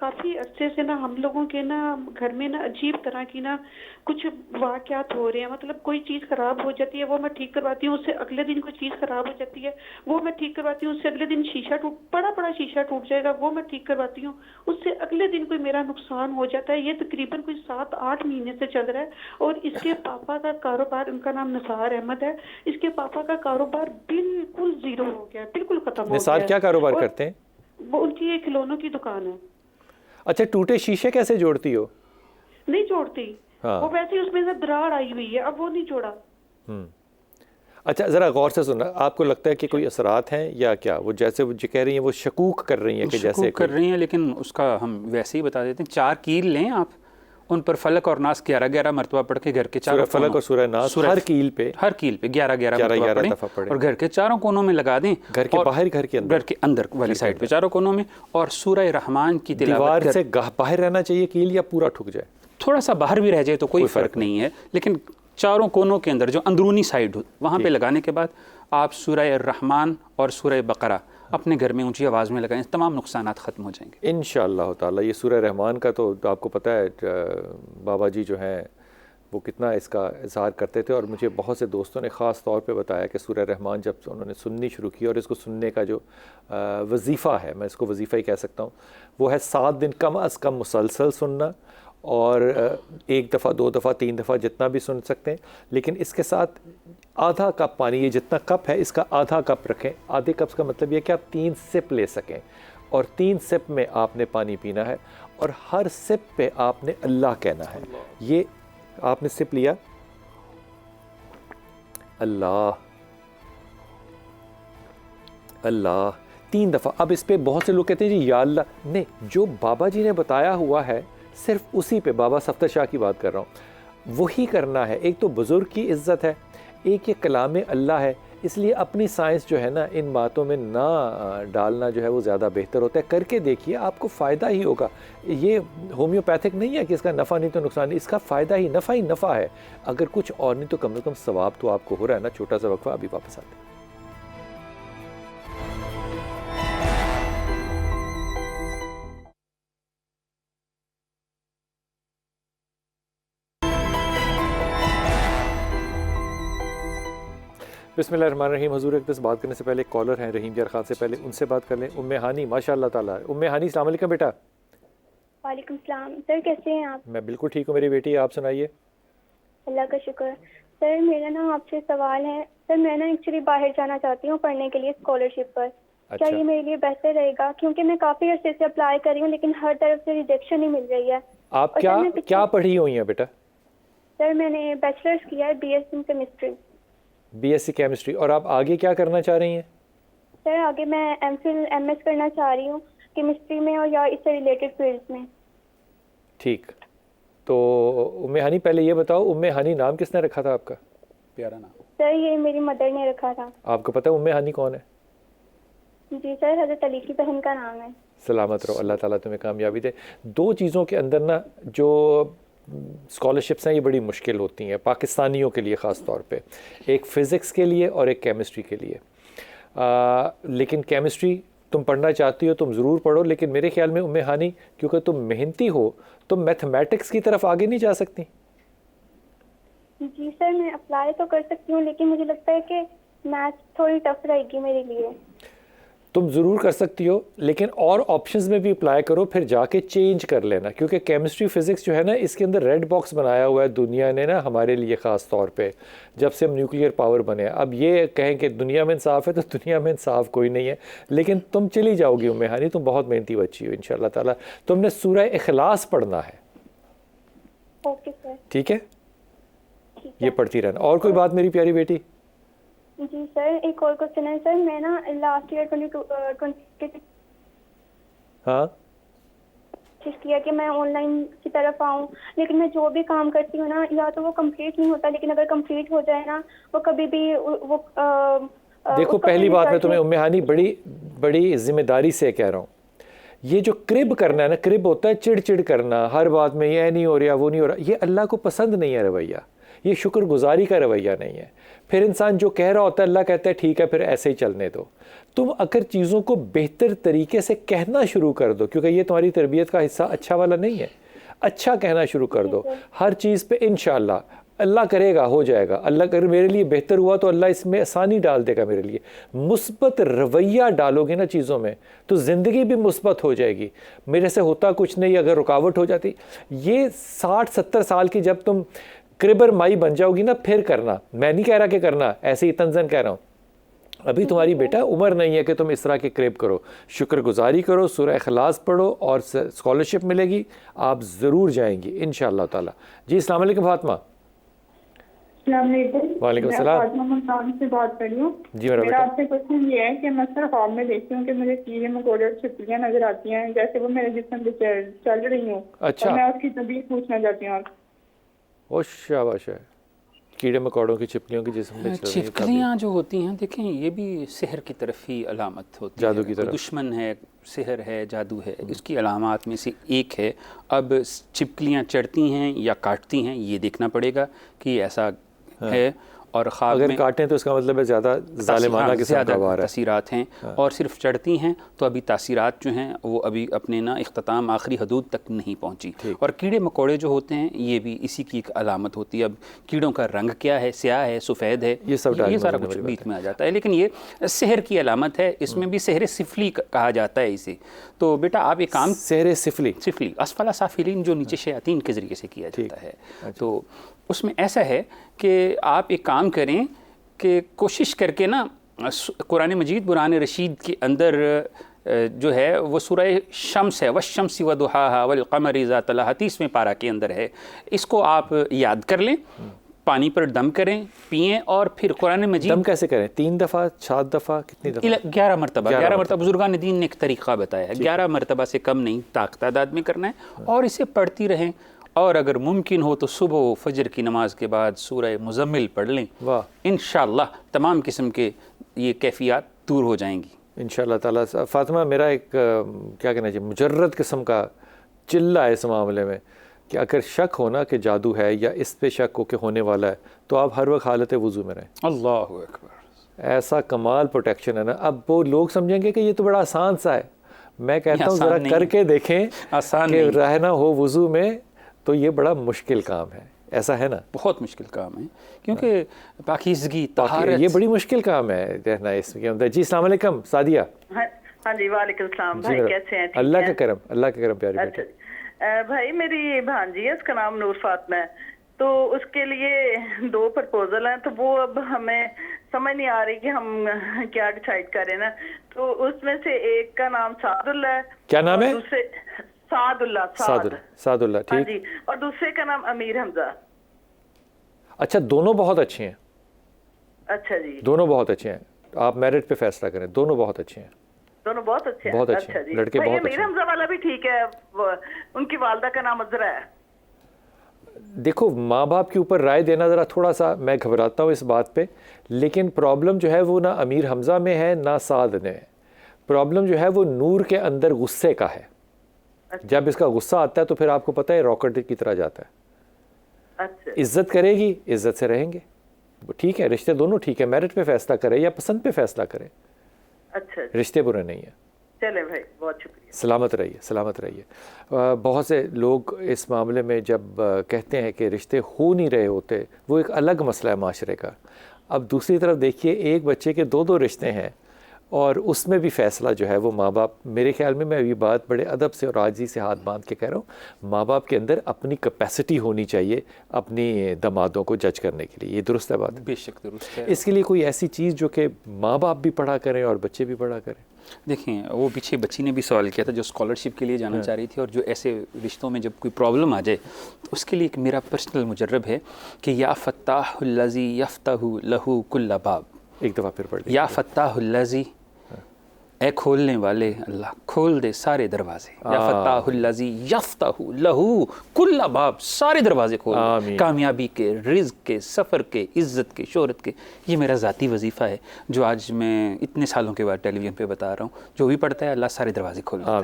کافی عرصے سے نا ہم لوگوں کے نا گھر میں نا عجیب طرح کی نا کچھ واقعات ہو رہے ہیں. مطلب کوئی چیز خراب ہو جاتی ہے وہ میں ٹھیک کرواتی ہوں, اس سے اگلے دن کوئی چیز خراب ہو جاتی ہے وہ میں ٹھیک کرواتی ہوں, اس سے اگلے دن شیشہ بڑا شیشہ ٹوٹ جائے گا وہ میں ٹھیک کرواتی ہوں, اس سے اگلے دن کوئی میرا نقصان ہو جاتا ہے. یہ تقریباً کوئی 7-8 مہینے سے چل رہا ہے. اور اس کے پاپا کا کاروبار, ان کا نام نثار احمد ہے, اس کے پاپا کا کاروبار بالکل زیرو ہو گیا, بالکل ختم ہو نثار گیا. کیا کاروبار اور کرتے ہیں؟ وہ ان کی ایک کھلونوں کی دکان ہے. اچھا, ٹوٹے شیشے کیسے جوڑتی ہو؟ نہیں جوڑتی, وہ ویسے اس میں سے دراڑ آئی ہوئی ہے, اب وہ نہیں جوڑا. اچھا ذرا غور سے سننا, آپ کو لگتا ہے کہ کوئی اثرات ہیں یا کیا؟ وہ جیسے وہ کہہ رہی ہیں وہ شکوک کر رہی ہیں کہ جیسے شکوک کر رہی ہیں, لیکن اس کا ہم ویسے ہی بتا دیتے ہیں. 4 کیل لیں آپ, ان پر فلق اور ناس 11 مرتبہ پڑھ کے گھر کے چاروں سورہ فلق اور سورہ ناس ہر کیل پہ 11 مرتبہ پڑھیں اور گھر کے چاروں کونوں میں لگا دیں. گھر کے باہر, گھر کے اندر والی سائڈ پہ چاروں کونوں میں. اور سورہ رحمان کی تلاوت دیوار سے باہر رہنا چاہیے کیل یا پورا ٹھک جائے؟ تھوڑا سا باہر بھی رہ جائے تو کوئی فرق نہیں ہے, لیکن چاروں کونوں کے اندر جو اندرونی سائڈ ہو وہاں پہ لگانے کے بعد آپ سورہ الرحمن اور سورہ بقرہ اپنے گھر میں اونچی آواز میں لگائیں, تمام نقصانات ختم ہو جائیں گے انشاءاللہ تعالی. یہ سورہ رحمان کا تو آپ کو پتہ ہے بابا جی جو ہیں وہ کتنا اس کا اظہار کرتے تھے, اور مجھے بہت سے دوستوں نے خاص طور پہ بتایا کہ سورہ رحمان جب انہوں نے سننی شروع کی, اور اس کو سننے کا جو وظیفہ ہے, میں اس کو وظیفہ ہی کہہ سکتا ہوں, وہ ہے 7 دن کم از کم مسلسل سننا, اور 1 دفعہ 2 دفعہ 3 دفعہ جتنا بھی سن سکتے ہیں. لیکن اس کے ساتھ آدھا کپ پانی, یہ جتنا کپ ہے اس کا آدھا کپ رکھیں. آدھے کپ کا مطلب یہ کہ آپ 3 سپ لے سکیں, اور 3 سپ میں آپ نے پانی پینا ہے, اور ہر سپ پہ آپ نے اللہ کہنا ہے. یہ آپ نے سپ لیا, اللہ اللہ 3 دفعہ. اب اس پہ بہت سے لوگ کہتے ہیں جی یا اللہ, نہیں, جو بابا جی نے بتایا ہوا ہے صرف اسی پہ, بابا صفدر شاہ کی بات کر رہا ہوں, وہی کرنا ہے. ایک تو بزرگ کی عزت ہے, ایک یہ کلام اللہ ہے, اس لیے اپنی سائنس جو ہے نا ان باتوں میں نہ ڈالنا جو ہے وہ زیادہ بہتر ہوتا ہے. کر کے دیکھیے, آپ کو فائدہ ہی ہوگا. یہ ہومیوپیتھک نہیں ہے کہ اس کا نفع نہیں تو نقصان نہیں, اس کا فائدہ ہی نفع ہے. اگر کچھ اور نہیں تو کم از کم ثواب تو آپ کو ہو رہا ہے نا. چھوٹا سا وقفہ, ابھی واپس آتے ہیں. بسم اللہ الرحمن الرحیم. حضور اقدس بات کرنے سے پہلے ایک کالر ہیں رحیم یار خان سے, پہلے ان سے بات کر لیں. ام ہانی, ماشاء اللہ تعالیٰ. ام ہانی السلام علیکم بیٹا. وعلیکم السلام سر, کیسے ہیں آپ؟ میں بالکل ٹھیک ہوں میری بیٹی, آپ سنائیے. اللہ کا شکر. سر میرا نا آپ سے سوال ہے. سر میں نا ایکچولی باہر جانا چاہتی ہوں پڑھنے کے لیے اسکالرشپ پر. کیا یہ میرے لیے بہتر رہے گا؟ کیونکہ میں کافی عرصے سے اپلائی کر رہی ہوں لیکن ہر طرف سے ریجیکشن ہی مل رہی ہے. آپ کیا پڑھی ہوئی ہیں بیٹا؟ سر میں نے بیچلرز کیا ہے B S C chemistry. B S C chemistry. اور آپ آگے کیا کرنا چاہ رہی ہیں؟ سر آگے میں ایم فل ایم ایس کرنا چاہ رہی ہوں کیمسٹری میں, اور یا اس سے ریلیٹڈ فیلڈز میں. ٹھیک. تو ام ہانی پہلے یہ بتاؤ, ام ہانی نام کس نے رکھا تھا آپ کا؟ پیارا نام. سر یہ میری مدر نے رکھا تھا. آپ کو پتہ ہے ام ہانی کون ہے؟ جی سر, حضرت علی کی بہن کا نام ہے. سلامت رہو, اللہ تعالیٰ تمہیں کامیابی دے. 2 چیزوں کے اندر نا جو اسکالرشپس ہیں یہ بڑی مشکل ہوتی ہیں پاکستانیوں کے لیے خاص طور پہ, ایک فزکس کے لیے اور ایک کیمسٹری کے لیے. لیکن کیمسٹری تم پڑھنا چاہتی ہو تم ضرور پڑھو, لیکن میرے خیال میں ام ہانی کیونکہ تم محنتی ہو تم میتھمیٹکس کی طرف آگے نہیں جا سکتی. جی سر میں اپلائی تو کر سکتی ہوں لیکن مجھے لگتا ہے کہ میتھ تھوڑی ٹف رہے گی میرے لیے. تم ضرور کر سکتی ہو لیکن اور آپشنز میں بھی اپلائی کرو, پھر جا کے چینج کر لینا, کیونکہ کیمسٹری فزکس جو ہے نا اس کے اندر ریڈ باکس بنایا ہوا ہے دنیا نے نا ہمارے لیے خاص طور پہ, جب سے ہم نیوکلیئر پاور بنے. اب یہ کہیں کہ دنیا میں انصاف ہے تو دنیا میں انصاف کوئی نہیں ہے, لیکن تم چلی جاؤ گی ام ہانی, تم بہت محنتی بچی ہو انشاءاللہ تعالیٰ. تم نے سورہ اخلاص پڑھنا ہے. Okay sir. ٹھیک ہے, یہ پڑھتی رہنا. اور کوئی بات میری پیاری بیٹی؟ جی سر ایک اور کوشچن ہے سر. میں نا لاسٹ ایئر 2022 ہاں کیا کہ میں آن لائن کی طرف آؤں, لیکن میں جو بھی کام کرتی ہوں نا یا تو وہ کمپلیٹ نہیں ہوتا, لیکن اگر کمپلیٹ ہو جائے نا وہ کبھی بھی وہ دیکھو پہلی بات میں تمہیں ام ہانی بڑی ذمہ داری سے کہہ رہا ہوں, یہ جو کرب کرنا ہے نا, کرب ہوتا ہے چڑ چڑ کرنا, ہر بات میں یہ نہیں ہو رہا وہ نہیں ہو رہا, یہ اللہ کو پسند نہیں ہے رویہ. یہ شکر گزاری کا رویہ نہیں ہے. پھر انسان جو کہہ رہا ہوتا ہے اللہ کہتا ہے ٹھیک ہے پھر ایسے ہی چلنے دو. تم اگر چیزوں کو بہتر طریقے سے کہنا شروع کر دو, کیونکہ یہ تمہاری تربیت کا حصہ اچھا والا نہیں ہے, اچھا کہنا شروع کر دو ہر چیز پہ انشاءاللہ اللہ کرے گا ہو جائے گا, اللہ اگر میرے لیے بہتر ہوا تو اللہ اس میں آسانی ڈال دے گا میرے لیے. مثبت رویہ ڈالو گے نا چیزوں میں تو زندگی بھی مثبت ہو جائے گی. میرے سے ہوتا کچھ نہیں, اگر رکاوٹ ہو جاتی, یہ 60-70 سال کی جب تم کربر مائی بن جاؤ گی نا پھر کرنا. میں نہیں کہہ رہا کہ کرنا, ایسے ہی تنزن کہہ رہا ہوں. ابھی تمہاری بیٹا عمر نہیں ہے کہ تم اس طرح کے کریب کرو. شکر گزاری کرو, سورہ اخلاص پڑھو اور اسکالرشپ ملے گی, آپ ضرور جائیں گی انشاءاللہ تعالی. جی السلام علیکم فاطمہ. السلام علیکم. وعلیکم السلام. میں فاطمہ ملتان سے بات کر رہی ہوں. جی میرا آپ سے کوشچن یہ ہے کہ میں اکثر خواب میں دیکھتی ہوں کہ مجھے کیڑے مکوڑے اور چھپکلیاں نظر آتی ہیں جیسے وہ میرے جسم پہ چل رہی ہوں. اچھا, میں اس کی طبیعت پوچھنا چاہتی ہوں. او شاباش ہے, کیڑے مکوڑوں کی چھپکلیوں کی جسم میں چھپکلیاں جو ہوتی ہیں دیکھیں یہ بھی سحر کی طرف ہی علامت ہوتی ہے, جادو کی طرف. دشمن ہے, سحر ہے, جادو ہے, اس کی علامات میں سے ایک ہے. اب چھپکلیاں چڑھتی ہیں یا کاٹتی ہیں یہ دیکھنا پڑے گا کہ ایسا ہے, اور خواب اگر میں کاٹیں تو اس کا مطلب ہے زیادہ ظالمانہ قسم کا وار ہے. تاثیرات ہیں, اور صرف چڑھتی ہیں تو ابھی تاثیرات جو ہیں وہ ابھی اپنے نا اختتام آخری حدود تک نہیں پہنچی. اور کیڑے مکوڑے جو ہوتے ہیں یہ بھی اسی کی ایک علامت ہوتی ہے. اب کیڑوں کا رنگ کیا ہے, سیاہ ہے, سفید ہے, یہ سارا کچھ بیچ میں آ جاتا ہے. لیکن یہ سحر کی علامت ہے, اس میں بھی سحر سفلی کہا جاتا ہے اسے. تو بیٹا آپ ایک کام, سحر سفلی اسفل سافلین جو نیچے شیاطین کے ذریعے سے کیا جاتا ہے, تو اس میں ایسا ہے کہ آپ ایک کام کریں کہ کوشش کر کے نا قرآن مجید برہان رشید کے اندر جو ہے وہ سورہ شمس ہے, والشمس وضحاها والقمر اذا تلاها 30ویں پارہ کے اندر ہے. اس کو آپ یاد کر لیں, پانی پر دم کریں, پئیں, اور پھر قرآن مجید دم کیسے کریں؟ 3 دفعہ 7 دفعہ کتنی دفعہ؟ 11 مرتبہ. 11 مرتبہ بزرگان دین نے ایک طریقہ بتایا ہے, 11 مرتبہ سے کم نہیں, تعداد میں کرنا ہے, اور اسے پڑھتی رہیں. اور اگر ممکن ہو تو صبح و فجر کی نماز کے بعد سورہ مزمل پڑھ لیں. واہ, انشاءاللہ تمام قسم کے یہ کیفیات دور ہو جائیں گی انشاءاللہ تعالیٰ. فاطمہ میرا ایک کیا کہنا چاہیے مجرد قسم کا چلہ ہے اس معاملے میں کہ اگر شک ہونا کہ جادو ہے یا اس پہ شک ہو کہ ہونے والا ہے تو آپ ہر وقت حالت وضو میں رہیں. اللہ اکبر, ایسا کمال پروٹیکشن ہے نا. اب وہ لوگ سمجھیں گے کہ یہ تو بڑا آسان سا ہے. میں کہتا ہوں ذرا کر کے دیکھیں کہ رہنا ہو وضو میں تو یہ بڑا مشکل کام ہے. ایسا ہے نا, بہت مشکل کام ہے کیونکہ پاکیزگی طہارت یہ بڑی مشکل کام ہے رہنا اس کے اندر. جی السلام علیکم سعدیہ. ہاں جی وعلیکم السلام. بھائی کیسے ہیں؟ اللہ کا کرم, اللہ کا کرم پیاری بیٹی. بھائی میری بھانجی ہے, اس کا نام نور فاطمہ ہے, تو اس کے لیے 2 پرپوزل ہیں, تو وہ اب ہمیں سمجھ نہیں آ رہی کہ ہم کیا ڈیسائیڈ کریں نا. تو اس میں سے ایک کا نام سعد اللہ ہے. کیا نام ہے؟ دوسرے سعد اللہ. ٹھیک. جی, اور دوسرے کا نام امیر حمزہ. اچھا, دونوں بہت اچھے ہیں. اچھا جی, دونوں بہت اچھے ہیں. آپ میرٹ پہ فیصلہ کریں, دونوں بہت اچھے ہیں. دونوں بہت اچھے ہیں. بہت اچھے ہیں لڑکے, بہت اچھے. امیر حمزہ والا بھی ٹھیک ہے, ان کی والدہ کا نام عذرا ہے. دیکھو ماں باپ کے اوپر رائے دینا ذرا تھوڑا سا میں گھبراتا ہوں اس بات پہ, لیکن پرابلم جو ہے وہ نہ امیر حمزہ میں ہے نہ سعد میں ہے. پرابلم جو ہے وہ نور کے اندر غصے کا ہے. جب اس کا غصہ آتا ہے تو پھر آپ کو پتہ ہے راکٹ کی طرح جاتا ہے. عزت کرے گی, عزت سے رہیں گے, ٹھیک ہے. رشتے دونوں ٹھیک ہے, میرٹ پہ فیصلہ کرے یا پسند پہ فیصلہ کرے. اچھا, رشتے برے نہیں ہیں. چلے بھائی, بہت شکریہ. سلامت رہیے, سلامت رہیے. بہت سے لوگ اس معاملے میں جب کہتے ہیں کہ رشتے ہو نہیں رہے ہوتے, وہ ایک الگ مسئلہ ہے معاشرے کا. اب دوسری طرف دیکھیے, ایک بچے کے 2 رشتے ہیں اور اس میں بھی فیصلہ جو ہے وہ ماں باپ, میرے خیال میں یہ بات بڑے ادب سے اور عاجزی سے ہاتھ باندھ کے کہہ رہا ہوں, ماں باپ کے اندر اپنی کیپیسٹی ہونی چاہیے اپنی دمادوں کو جج کرنے کے لیے. یہ درست ہے بات؟ بے شک درست ہے. اس کے لیے کوئی ایسی چیز جو کہ ماں باپ بھی پڑھا کریں اور بچے بھی پڑھا کریں. دیکھیں وہ پیچھے بچی نے بھی سوال کیا تھا جو اسکالرشپ کے لیے جانا چاہ رہی تھی, اور جو ایسے رشتوں میں جب کوئی پرابلم آ جائے تو اس کے لیے ایک میرا پرسنل مجرب ہے کہ یا فتاح الذی یفتح لہ کل باب. ایک دفعہ پھر پڑھ یا فتاح الذی, اے کھولنے والے اللہ کھول دے سارے دروازے. یا فتاح الذی یفتح لہ کل باب, سارے دروازے کھول دے, کامیابی کے, رزق کے, سفر کے, عزت کے, شہرت کے. یہ میرا ذاتی وظیفہ ہے جو آج میں اتنے سالوں کے بعد ٹیلی ویژن پہ بتا رہا ہوں. جو بھی پڑھتا ہے اللہ سارے دروازے کھول دیتا ہے.